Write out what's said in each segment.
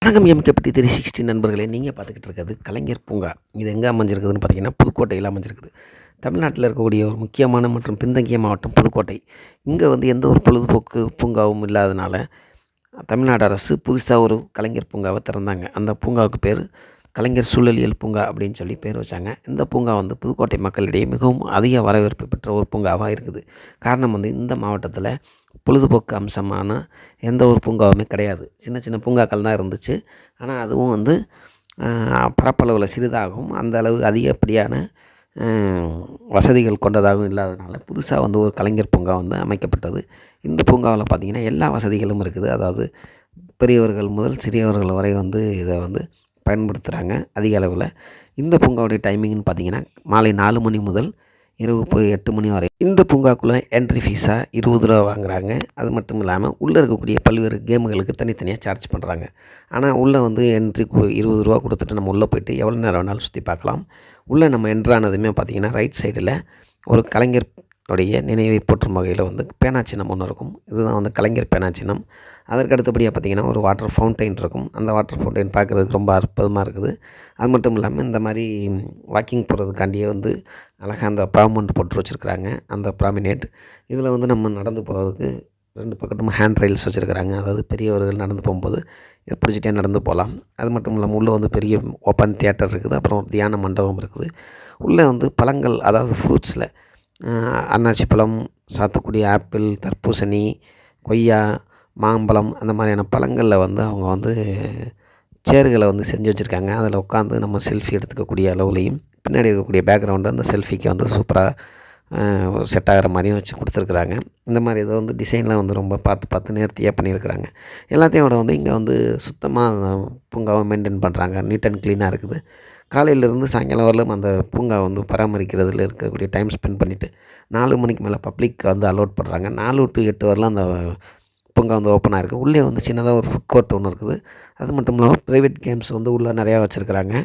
வணக்கம் எம்கேபி 360 நண்பர்களே, நீங்கள் பார்த்துக்கிட்டு இருக்கிறது கலைஞர் பூங்கா. இது எங்கே அமைஞ்சிருக்குதுன்னு பார்த்தீங்கன்னா, புதுக்கோட்டையில் அமைஞ்சிருக்குது. தமிழ்நாட்டில் இருக்கக்கூடிய ஒரு முக்கியமான மற்றும் பின்தங்கிய மாவட்டம் புதுக்கோட்டை. இங்கே வந்து எந்த ஒரு பொழுதுபோக்கு பூங்காவும் இல்லாதனால தமிழ்நாடு அரசு புதுசாக ஒரு கலைஞர் பூங்காவை திறந்தாங்க. அந்த பூங்காவுக்கு பேர் கலைஞர் சூழலியல் பூங்கா அப்படின்னு சொல்லி பேர் வச்சாங்க. இந்த பூங்கா வந்து புதுக்கோட்டை மக்களிடையே மிகவும் அதிக வரவேற்பு பெற்ற ஒரு பூங்காவாக இருக்குது. காரணம் வந்து இந்த மாவட்டத்தில் பொழுதுபோக்கு அம்சமான எந்த ஒரு பூங்காவுமே கிடையாது. சின்ன சின்ன பூங்காக்கள் தான் இருந்துச்சு. ஆனால் அதுவும் வந்து பரப்பளவில் சிறிதாகவும் அந்த அளவு அதிகப்படியான வசதிகள் கொண்டதாகவும் இல்லாதனால புதுசாக வந்து ஒரு கலைஞர் பூங்கா வந்து அமைக்கப்பட்டது. இந்த பூங்காவில் பார்த்திங்கன்னா எல்லா வசதிகளும் இருக்குது. அதாவது பெரியவர்கள் முதல் சிறியவர்கள் வரை வந்து இதை வந்து பயன்படுத்துகிறாங்க அதிக அளவில். இந்த பூங்காவுடைய டைமிங்னு பார்த்திங்கன்னா மாலை 4 மணி முதல் இரவு 8 மணி வரை. இந்த பூங்காக்குள்ளே என்ட்ரி ஃபீஸாக 20 ரூபா வாங்குகிறாங்க. அது மட்டும் இல்லாமல் உள்ளே இருக்கக்கூடிய பல்வேறு கேமுகளுக்கு தனித்தனியாக சார்ஜ் பண்ணுறாங்க. ஆனால் உள்ளே வந்து என்ட்ரி 20 ரூபா கொடுத்துட்டு நம்ம உள்ளே போய்ட்டு எவ்வளோ நேரம் வேணாலும் சுற்றி பார்க்கலாம். உள்ளே நம்ம என்ட்ரானதுமே பார்த்திங்கன்னா ரைட் சைடில் ஒரு கலைஞர் உடைய நினைவை போற்றும் வகையில் வந்து பேனா சின்னம் ஒன்று இருக்கும். இதுதான் வந்து கலைஞர் பேனா சின்னம். அதற்கு அடுத்தபடியாக பார்த்திங்கன்னா ஒரு வாட்டர் ஃபவுண்டைன் இருக்கும். அந்த வாட்டர் ஃபவுண்டைன் பார்க்குறதுக்கு ரொம்ப அற்புதமாக இருக்குது. அது மட்டும் இல்லாமல் இந்த மாதிரி வாக்கிங் போகிறதுக்காண்டியே வந்து அழகாக அந்த ப்ராமண்ட் போட்டு வச்சுருக்குறாங்க. அந்த ப்ராமினேட் இதில் வந்து நம்ம நடந்து போகிறதுக்கு 2 பக்கமும் ஹேண்ட் ரைல்ஸ் வச்சுருக்குறாங்க. அதாவது பெரியவர்கள் நடந்து போகும்போது இதை பிடிச்சிட்டே நடந்து போகலாம். அது மட்டும் இல்லாமல் உள்ளே வந்து பெரிய ஓப்பன் தியேட்டர் இருக்குது. அப்புறம் தியான மண்டபம் இருக்குது. உள்ளே வந்து பழங்கள், அதாவது ஃப்ரூட்ஸில் அன்னாசி பழம், சாத்துக்குடி, ஆப்பிள், தர்பூசணி, கொய்யா, மாம்பழம் அந்த மாதிரியான பழங்களில் வந்து அவங்க வந்து சேர்களை வந்து செஞ்சு வச்சுருக்காங்க. அதில் உட்காந்து நம்ம செல்ஃபி எடுத்துக்கக்கூடிய அளவுலையும் பின்னாடி இருக்கக்கூடிய பேக்ரவுண்டு அந்த செல்ஃபிக்கு வந்து சூப்பராக செட் ஆகிற மாதிரியும் வச்சு கொடுத்துருக்குறாங்க. இந்த மாதிரி இதை வந்து டிசைன்லாம் வந்து ரொம்ப பார்த்து நேர்த்தியாக பண்ணியிருக்கிறாங்க. எல்லாத்தையும் விட வந்து இங்கே வந்து சுத்தமாக பூங்காவை மெயின்டைன் பண்ணுறாங்க. நீட் அண்ட் க்ளீனாக இருக்குது. காலையிலேருந்து சாயங்காலம் வரலும் அந்த பூங்கா வந்து பராமரிக்கிறதுல இருக்கக்கூடிய டைம் ஸ்பெண்ட் பண்ணிவிட்டு 4 மணிக்கு மேலே பப்ளிக் வந்து அலோட் பண்ணுறாங்க. 4 to 8 வரலாம் அந்த பூங்கா வந்து ஓப்பனாக இருக்குது. உள்ளே வந்து சின்னதாக ஒரு ஃபுட் கோர்ட் ஒன்று இருக்குது. அது மட்டும் இல்லாமல் ப்ரைவேட் கேம்ஸ் வந்து உள்ளே நிறையா வச்சுருக்கிறாங்க.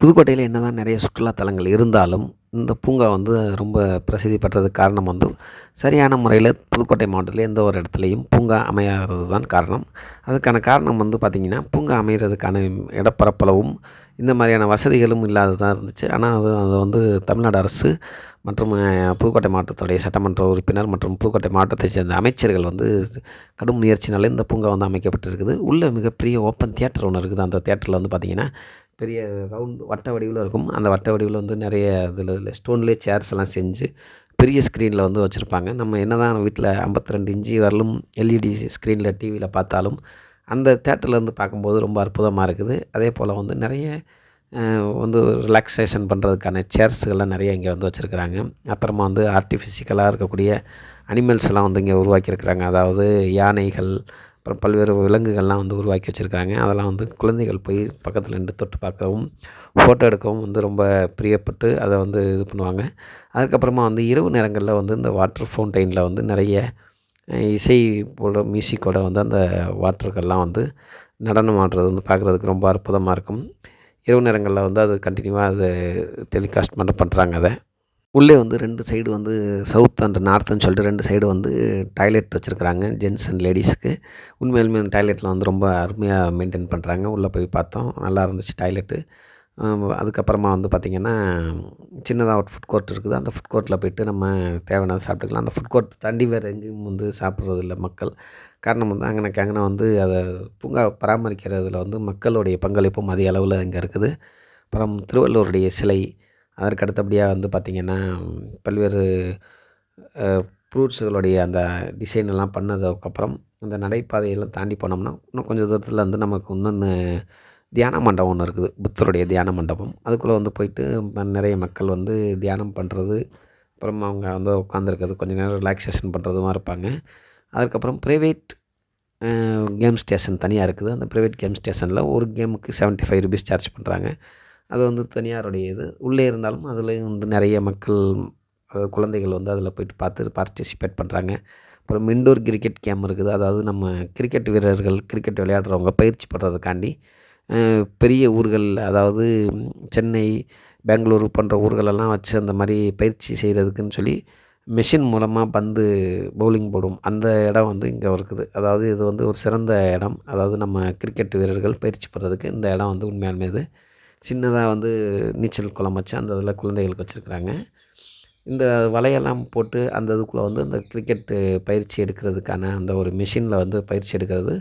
புதுக்கோட்டையில் என்ன தான் நிறைய சுற்றுலாத்தலங்கள் இருந்தாலும் இந்த பூங்கா வந்து ரொம்ப பிரசித்தி பெற்றதுக்கு காரணம் வந்து சரியான முறையில் புதுக்கோட்டை மாவட்டத்தில் எந்த ஒரு இடத்துலையும் பூங்கா அமையாதது தான் காரணம். அதுக்கான காரணம் வந்து பார்த்திங்கன்னா பூங்கா அமைகிறதுக்கான இடப்பரப்பளவும் இந்த மாதிரியான வசதிகளும் இல்லாததாக இருந்துச்சு. ஆனால் அதை வந்து தமிழ்நாடு அரசு மற்றும் புதுக்கோட்டை மாவட்டத்துடைய சட்டமன்ற உறுப்பினர் மற்றும் புதுக்கோட்டை மாவட்டத்தைச் சேர்ந்த அமைச்சர்கள் வந்து கடும் முயற்சினால இந்த பூங்கா வந்து அமைக்கப்பட்டிருக்குது. உள்ளே மிகப்பெரிய ஓப்பன் தியேட்டர் ஒன்று இருக்குது. அந்த தியேட்டரில் வந்து பார்த்திங்கன்னா பெரிய வட்ட வடிவில் இருக்கும். அந்த வட்ட வடிவில் வந்து நிறைய இதில் ஸ்டோன்லேயே சேர்ஸ் எல்லாம் செஞ்சு பெரிய ஸ்க்ரீனில் வந்து வச்சுருப்பாங்க. நம்ம என்ன தான் வீட்டில் 52 இன்ச்சு வரலும் எல்இடி ஸ்க்ரீனில் டிவியில் பார்த்தாலும் அந்த தேட்டரில் வந்து பார்க்கும்போது ரொம்ப அற்புதமாக இருக்குது. அதே போல் வந்து நிறைய வந்து ரிலாக்ஸேஷன் பண்ணுறதுக்கான சேர்ஸுகள்லாம் நிறைய இங்கே வந்து வச்சுருக்குறாங்க. அப்புறமா வந்து ஆர்டிஃபிஷிக்கலாக இருக்கக்கூடிய அனிமல்ஸ் எல்லாம் வந்து இங்கே உருவாக்கியிருக்கிறாங்க. அதாவது யானைகள், அப்புறம் பல்வேறு விலங்குகள்லாம் வந்து உருவாக்கி வச்சுருக்காங்க. அதெல்லாம் வந்து குழந்தைகள் போய் பக்கத்தில் நின்று தொட்டு பார்க்கவும் ஃபோட்டோ எடுக்கவும் வந்து ரொம்ப பிரியப்பட்டு அதை வந்து இது பண்ணுவாங்க. அதுக்கப்புறமா வந்து இரவு நேரங்களில் வந்து இந்த வாட்டர் ஃபவுண்டைனில் வந்து நிறைய இசை போட மியூசிக்கோட வந்து அந்த வாட்டர்கள்லாம் வந்து நடனம் ஆடுறது வந்து பார்க்குறதுக்கு ரொம்ப அற்புதமாக இருக்கும். இரவு நேரங்களில் வந்து அது கண்டினியூவாக அது டெலிகாஸ்ட் பண்ணுறாங்க. அதை உள்ளே வந்து 2 சைடு வந்து சவுத் அண்ட் நார்த்துன்னு சொல்லிட்டு 2 சைடு வந்து டாய்லெட் வச்சுருக்குறாங்க ஜென்ட்ஸ் அண்ட் லேடிஸ்க்கு. உண்மையிலுமே அந்த டாய்லெட்டில் வந்து ரொம்ப அருமையாக மெயின்டைன் பண்ணுறாங்க. உள்ளே போய் பார்த்தோம், நல்லா இருந்துச்சு டாய்லெட்டு. அதுக்கப்புறமா வந்து பார்த்திங்கன்னா சின்னதாக ஒரு ஃபுட் கோர்ட் இருக்குது. அந்த ஃபுட் கோர்ட்டில் போய்ட்டு நம்ம தேவையானதை சாப்பிட்டுக்கலாம். அந்த ஃபுட் கோர்ட் தாண்டி வேறு எங்கேயும் வந்து சாப்பிட்றதில்ல மக்கள். காரணம் வந்து அங்கனே வந்து அதை பூங்கா பராமரிக்கிறதுல வந்து மக்களுடைய பங்களிப்பும் அதிக அளவில் இங்கே இருக்குது. அப்புறம் திருவள்ளுவருடைய சிலை, அதற்கு அடுத்தபடியாக வந்து பார்த்திங்கன்னா பல்வேறு ஃப்ரூட்ஸுகளுடைய அந்த டிசைன் எல்லாம் பண்ணதுக்கப்புறம் அந்த நடைபாதையெல்லாம் தாண்டி போனோம்னா இன்னும் கொஞ்சம் தூரத்தில் வந்து நமக்கு இன்னொன்று தியான மண்டபம் ஒன்று இருக்குது. புத்தருடைய தியான மண்டபம். அதுக்குள்ளே வந்து போயிட்டு நிறைய மக்கள் வந்து தியானம் பண்ணுறது, அப்புறம் அவங்க வந்து உட்காந்துருக்கிறது, கொஞ்சம் நேரம் ரிலாக்ஸேஷன் பண்ணுறதுமா இருப்பாங்க. அதுக்கப்புறம் ப்ரைவேட் கேம் ஸ்டேஷன் தனியாக இருக்குது. அந்த ப்ரைவேட் கேம் ஸ்டேஷனில் ஒரு கேமுக்கு 75 ரூபீஸ் சார்ஜ் பண்ணுறாங்க. அது வந்து தனியாருடைய இது. உள்ளே இருந்தாலும் அதுலேயும் வந்து நிறைய மக்கள், அதாவது குழந்தைகள் வந்து அதில் போய்ட்டு பார்ட்டிசிபேட் பண்ணுறாங்க. அப்புறம் இன்டோர் கிரிக்கெட் கேம் இருக்குது. அதாவது நம்ம கிரிக்கெட் வீரர்கள் கிரிக்கெட் விளையாடுறவங்க பயிற்சி பண்ணுறதுக்காண்டி பெரிய ஊர்கள், அதாவது சென்னை, பெங்களூரு போன்ற ஊர்களெல்லாம் வச்சு அந்த மாதிரி பயிற்சி செய்கிறதுக்குன்னு சொல்லி மெஷின் மூலமாக பந்து பவுலிங் போடும் அந்த இடம் வந்து இங்கே இருக்குது. அதாவது இது வந்து ஒரு சிறந்த இடம். அதாவது நம்ம கிரிக்கெட் வீரர்கள் பயிற்சி பெறதுக்கு இந்த இடம் வந்து உண்மையாலுமே இது சின்னதாக வந்து நீச்சல் குளம் வச்சு அந்த இதில் குழந்தைகளுக்கு வச்சுருக்குறாங்க. இந்த வலையெல்லாம் போட்டு அந்த இதுக்குள்ளே வந்து அந்த கிரிக்கெட்டு பயிற்சி எடுக்கிறதுக்கான அந்த ஒரு மிஷினில் வந்து பயிற்சி எடுக்கிறது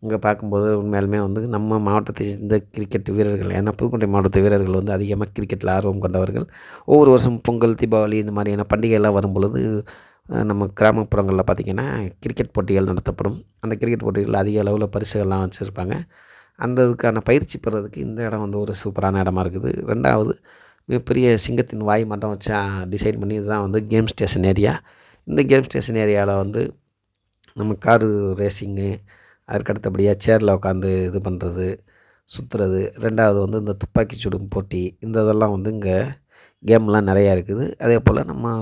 இங்கே பார்க்கும்போது உண்மையாலுமே வந்து நம்ம மாவட்டத்தை சேர்ந்த கிரிக்கெட் வீரர்கள், ஏன்னா புதுக்கோட்டை மாவட்ட வீரர்கள் வந்து அதிகமாக கிரிக்கெட்டில் ஆர்வம் கொண்டவர்கள். ஒவ்வொரு வருஷம் பொங்கல், தீபாவளி இந்த மாதிரியான பண்டிகைலாம் வரும் பொழுது நம்ம கிராமப்புறங்களில் பார்த்திங்கன்னா கிரிக்கெட் போட்டிகள் நடத்தப்படும். அந்த கிரிக்கெட் போட்டிகளில் அதிக அளவில் பரிசுகள்லாம் வச்சுருப்பாங்க. அந்த இதுக்கான பயிற்சி பெறதுக்கு இந்த இடம் வந்து ஒரு சூப்பரான இடமா இருக்குது. 2வது மிகப்பெரிய சிங்கத்தின் வாய் மட்டம் வச்சு டிசைன் பண்ணி இதுதான் வந்து கேம் ஸ்டேஷன் ஏரியா. இந்த கேம் ஸ்டேஷன் ஏரியாவில் வந்து நம்ம காரு ரேசிங்கு, அதற்கு அடுத்தபடியாக சேரில் உட்காந்து இது பண்ணுறது, சுற்றுறது. 2வது வந்து இந்த துப்பாக்கி சுடும் போட்டி, இந்த இதெல்லாம் வந்து இங்கே கேம்லாம் நிறையா இருக்குது. அதே போல் நம்ம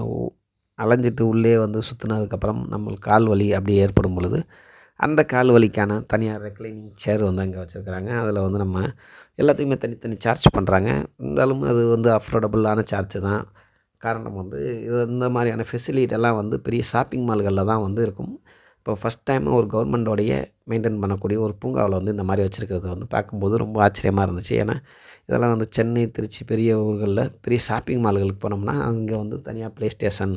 அலைஞ்சிட்டு உள்ளே வந்து சுற்றுனதுக்கப்புறம் நம்மளுக்கு கால் வலி அப்படி ஏற்படும் பொழுது அந்த கால் வலிக்கான தனியார் ரெக்லைனிங் சேர் வந்து அங்கே வச்சுருக்குறாங்க. அதில் வந்து நம்ம எல்லாத்துக்குமே தனித்தனி சார்ஜ் பண்ணுறாங்க. இருந்தாலும் அது வந்து அஃபோர்டபுளான சார்ஜ் தான். காரணம் வந்து இது இந்த மாதிரியான ஃபெசிலிட்டியெல்லாம் வந்து பெரிய ஷாப்பிங் மால்களில் தான் வந்து இருக்கும். இப்போ ஃபஸ்ட் டைம் ஒரு கவர்மெண்ட்டோடைய மெயின்டைன் பண்ணக்கூடிய ஒரு பூங்காவில் வந்து இந்த மாதிரி வச்சுருக்கிறது வந்து பார்க்கும்போது ரொம்ப ஆச்சரியமாக இருந்துச்சு. ஏன்னா இதெல்லாம் வந்து சென்னை, திருச்சி பெரிய ஊர்களில் பெரிய ஷாப்பிங் மால்களுக்கு போனோம்னா அங்கே வந்து தனியாக ப்ளே ஸ்டேஷன்,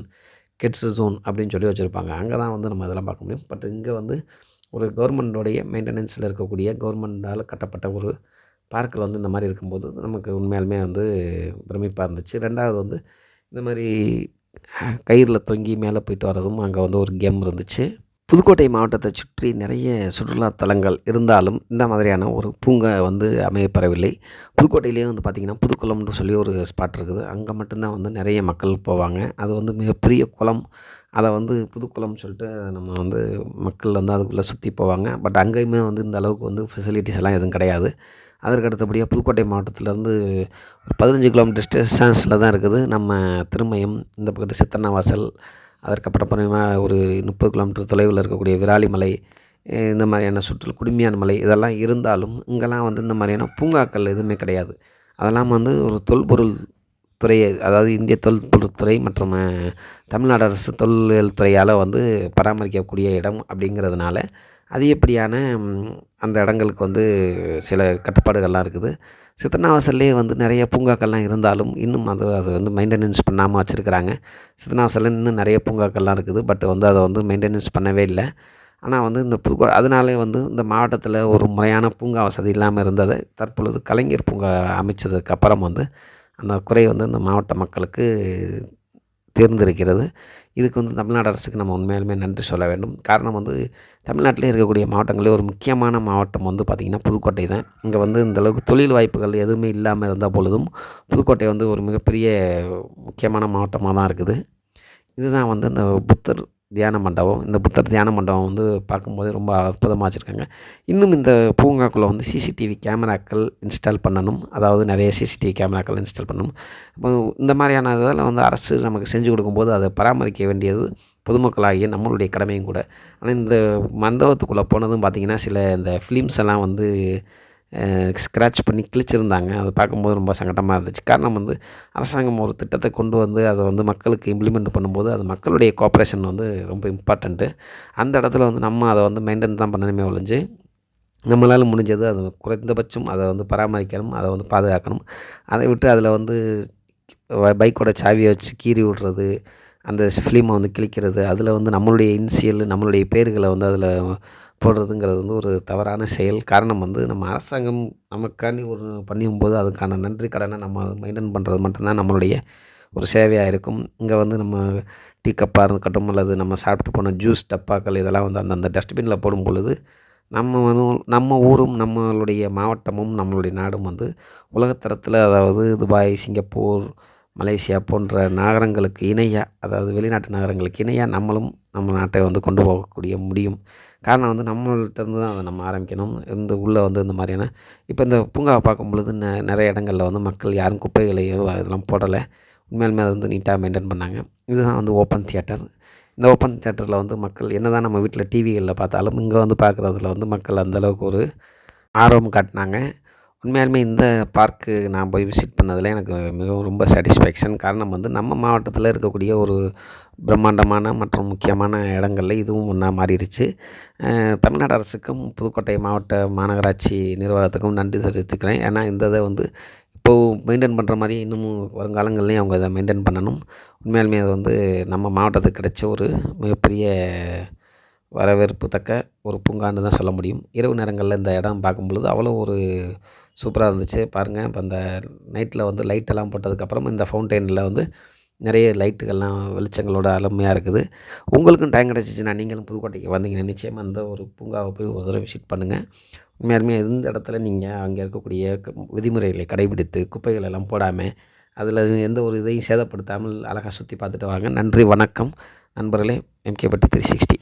கிட்ஸ் ஜோன் அப்படின்னு சொல்லி வச்சுருப்பாங்க. அங்கே தான் வந்து நம்ம இதெல்லாம் பார்க்க முடியும். பட் இங்கே வந்து ஒரு கவர்மெண்ட்டோடைய மெயின்டெனன்ஸில் இருக்கக்கூடிய கவர்மெண்ட்டால் கட்டப்பட்ட ஒரு பார்க்கில் வந்து இந்த மாதிரி இருக்கும்போது நமக்கு உண்மையாலுமே வந்து பிரமிப்பாக இருந்துச்சு. 2வது வந்து இந்த மாதிரி கயிறில் தொங்கி மேலே போயிட்டு வர்றதும் அங்கே வந்து ஒரு கேம் இருந்துச்சு. புதுக்கோட்டை மாவட்டத்தை சுற்றி நிறைய சுற்றுலா தலங்கள் இருந்தாலும் இந்த மாதிரியான ஒரு பூங்கா வந்து அமையப்பெறவில்லை. புதுக்கோட்டையிலேயே வந்து பார்த்திங்கன்னா புதுக்குளம்னு சொல்லி ஒரு ஸ்பாட் இருக்குது. அங்கே மட்டும்தான் வந்து நிறைய மக்கள் போவாங்க. அது வந்து மிகப்பெரிய குளம். அதை வந்து புதுக்குளம்னு சொல்லிட்டு நம்ம வந்து மக்கள் வந்து அதுக்குள்ளே சுற்றி போவாங்க. பட் அங்கேயுமே வந்து இந்த அளவுக்கு வந்து ஃபெசிலிட்டிஸ் எல்லாம் எதுவும் கிடையாது. அதற்கு அடுத்தபடியாக புதுக்கோட்டை மாவட்டத்திலேருந்து ஒரு 15 கிலோமீட்டர் டிஸ்டன்ஸில் தான் இருக்குது நம்ம திருமயம், இந்த பக்கத்து சித்தன்னவாசல், அதற்கப்புறமா ஒரு 30 கிலோமீட்டர் தொலைவில் இருக்கக்கூடிய விராலிமலை, இந்த மாதிரியான குடுமியான் மலை இதெல்லாம் இருந்தாலும் இங்கெல்லாம் வந்து இந்த மாதிரியான பூங்காக்கள் எதுவுமே கிடையாது. அதெல்லாம் வந்து ஒரு தொல்பொருள் துறை, அதாவது இந்திய தொல்பொருட்துறை மற்றும் தமிழ்நாடு அரசு தொல்லியல் துறையால் வந்து பராமரிக்கக்கூடிய இடம் அப்படிங்கிறதுனால அதிகப்படியான அந்த இடங்களுக்கு வந்து சில கட்டுப்பாடுகள்லாம் இருக்குது. சித்தன்னவாசல்லே வந்து நிறைய பூங்காக்கள்லாம் இருந்தாலும் இன்னும் அது வந்து மெயின்டெனன்ஸ் பண்ணாமல் வச்சுருக்கிறாங்க. சித்தன்னவாசலில் இன்னும் நிறைய பூங்காக்கள்லாம் இருக்குது. பட் வந்து அதை வந்து மெயின்டெனன்ஸ் பண்ணவே இல்லை. ஆனால் வந்து இந்த அதனாலே வந்து இந்த மாவட்டத்தில் ஒரு முறையான பூங்கா வசதி இல்லாமல் இருந்ததை தற்பொழுது கலைஞர் பூங்கா அமைச்சதுக்கு அப்புறம் வந்து அந்த குறை வந்து இந்த மாவட்ட மக்களுக்கு தீர்ந்திருக்கிறது. இதுக்கு வந்து தமிழ்நாடு அரசுக்கு நம்ம உண்மையாலுமே நன்றி சொல்ல வேண்டும். காரணம் வந்து தமிழ்நாட்டிலே இருக்கக்கூடிய மாவட்டங்களிலே ஒரு முக்கியமான மாவட்டம் வந்து பார்த்திங்கன்னா புதுக்கோட்டை தான். இங்கே வந்து இந்தளவுக்கு தொழில் வாய்ப்புகள் எதுவுமே இல்லாமல் இருந்த பொழுதும் புதுக்கோட்டை வந்து ஒரு மிகப்பெரிய முக்கியமான மாவட்டமாக தான் இருக்குது. இதுதான் வந்து இந்த புத்தர் தியான மண்டபம். இந்த புத்தர் தியான மண்டபம் வந்து பார்க்கும்போதே ரொம்ப அற்புதமாக வச்சுருக்காங்க. இன்னும் இந்த பூங்காக்குள்ளே வந்து சிசிடிவி கேமராக்கள் இன்ஸ்டால் பண்ணணும். அதாவது நிறைய சிசிடிவி கேமராக்கள் இன்ஸ்டால் பண்ணணும். இப்போ இந்த மாதிரியான இதெல்லாம் வந்து அரசு நமக்கு செஞ்சு கொடுக்கும்போது அதை பராமரிக்க வேண்டியது பொதுமக்களாகிய நம்மளுடைய கடமையும் கூட. ஆனால் இந்த மண்டபத்துக்குள்ளே போனதும் பார்த்திங்கன்னா சில இந்த ஃபிலிம்ஸ் எல்லாம் வந்து ஸ்க்ராட்ச் பண்ணி கிழிச்சிருந்தாங்க. அதை பார்க்கும்போது ரொம்ப சங்கடமாக இருந்துச்சு. காரணம் வந்து அரசாங்கம் ஒரு திட்டத்தை கொண்டு வந்து அதை வந்து மக்களுக்கு இம்ப்ளிமெண்ட் பண்ணும்போது அது மக்களுடைய கோஆப்ரேஷன் வந்து ரொம்ப இம்பார்ட்டண்ட்டு. அந்த இடத்துல வந்து நம்ம அதை வந்து மெயின்டைன் தான் பண்ணணுமே ஒழிஞ்சு நம்மளால் முடிஞ்சது அது குறைந்தபட்சம் அதை வந்து பராமரிக்கணும், அதை வந்து பாதுகாக்கணும். அதை விட்டு அதில் வந்து பைக்கோட சாவியை வச்சு கீறி விடுறது, அந்த ஃபிலிமை வந்து கிழிக்கிறது, அதில் வந்து நம்மளுடைய இனிஷியல் நம்மளுடைய பேர்களை வந்து அதில் போடுறதுங்கிறது வந்து ஒரு தவறான செயல். காரணம் வந்து நம்ம அரசாங்கம் நமக்காண்டி ஒரு பண்ணும்போது அதுக்கான நன்றி கடனை நம்ம மெயின்டைன் பண்ணுறது மட்டும்தான் நம்மளுடைய ஒரு சேவையாக இருக்கும். இங்கே வந்து நம்ம டீ கப்பாக இருக்கட்டும் அல்லது நம்ம சாப்பிட்டு போன ஜூஸ் டப்பாக்கள் இதெல்லாம் வந்து அந்தந்த டஸ்ட்பினில் போடும் பொழுது நம்ம ஊரும் நம்மளுடைய மாவட்டமும் நம்மளுடைய நாடும் வந்து உலகத்தரத்தில், அதாவது துபாய், சிங்கப்பூர், மலேசியா போன்ற நகரங்களுக்கு இணையாக, அதாவது வெளிநாட்டு நகரங்களுக்கு இணையாக நம்மளும் நம்ம நாட்டை வந்து கொண்டு போகக்கூடிய முடியும். காரணம் வந்து நம்மள்கிட்டருந்து தான் அதை நம்ம ஆரம்பிக்கணும். இந்த உள்ளே வந்து இந்த மாதிரியான இப்போ இந்த பூங்காவை பார்க்கும் பொழுது நிறைய இடங்களில் வந்து மக்கள் யாரும் குப்பைகளையோ இதெல்லாம் போடலை. உண்மையாலுமே அதை வந்து நீட்டாக மெயின்டைன் பண்ணாங்க. இதுதான் வந்து ஓப்பன் தியேட்டர். இந்த ஓப்பன் தியேட்டரில் வந்து மக்கள் என்ன தான் நம்ம வீட்டில் டிவிகளில் பார்த்தாலும் இங்கே வந்து பார்க்குறதுல வந்து மக்கள் அந்தளவுக்கு ஒரு ஆர்வம் காட்டினாங்க. உண்மையாலுமே இந்த பார்க்கு நான் போய் விசிட் பண்ணதில் எனக்கு மிகவும் ரொம்ப சாட்டிஸ்ஃபேக்ஷன். காரணம் வந்து நம்ம மாவட்டத்தில் இருக்கக்கூடிய ஒரு பிரம்மாண்டமான மற்றும் முக்கியமான இடங்கள்ல இதுவும் ஒன்றா மாறிருச்சு. தமிழ்நாடு அரசுக்கும், புதுக்கோட்டை மாவட்ட மாநகராட்சி நிர்வாகத்துக்கும் நன்றி தெரிவித்துக்கிறேன். ஏன்னா இந்த இத வந்து இப்போ மெயின்டெயின் பண்ணுற மாரி இன்னமும் வருங்காலங்கள்லேயும் அவங்க இதை மெயின்டெயின் பண்ணணும். உண்மையாலுமே அது வந்து நம்ம மாவட்டத்துக்கு கிடைச்ச ஒரு மிகப்பெரிய வரவேற்பு தக்க ஒரு பூங்கான்னு தான் சொல்ல முடியும். இரவு நேரங்கள்ல இந்த இடம் பார்க்கும்பொழுது அவ்வளோ ஒரு சூப்பரா இருந்துச்சு. பாருங்க இப்ப அந்த நைட்ல வந்து லைட்டெல்லாம் போட்டதுக்கப்புறம் இந்த ஃபவுண்டெயின்ல வந்து நிறைய லைட்டுகள்லாம் வெளிச்சங்களோட அருமையா இருக்குது. உங்களுக்கும் டைம் கிடச்சிச்சுன்னா நீங்களும் புதுக்கோட்டைக்கு வந்தீங்கன்னா நிச்சயமா அந்த ஒரு பூங்காவை போய் ஒரு தடவை விசிட் பண்ணுங்க. உண்மையாலுமே இந்த இடத்துல நீங்கள் அங்கே இருக்கக்கூடிய விதிமுறைகளை கடைபிடித்து குப்பைகள் எல்லாம் போடாமல் அதில் எந்த ஒரு இதையும் சேதப்படுத்தாமல் அழகாக சுற்றி பார்த்துட்டு வாங்க. நன்றி, வணக்கம் நண்பர்களே. எம்கே பட்டி 360.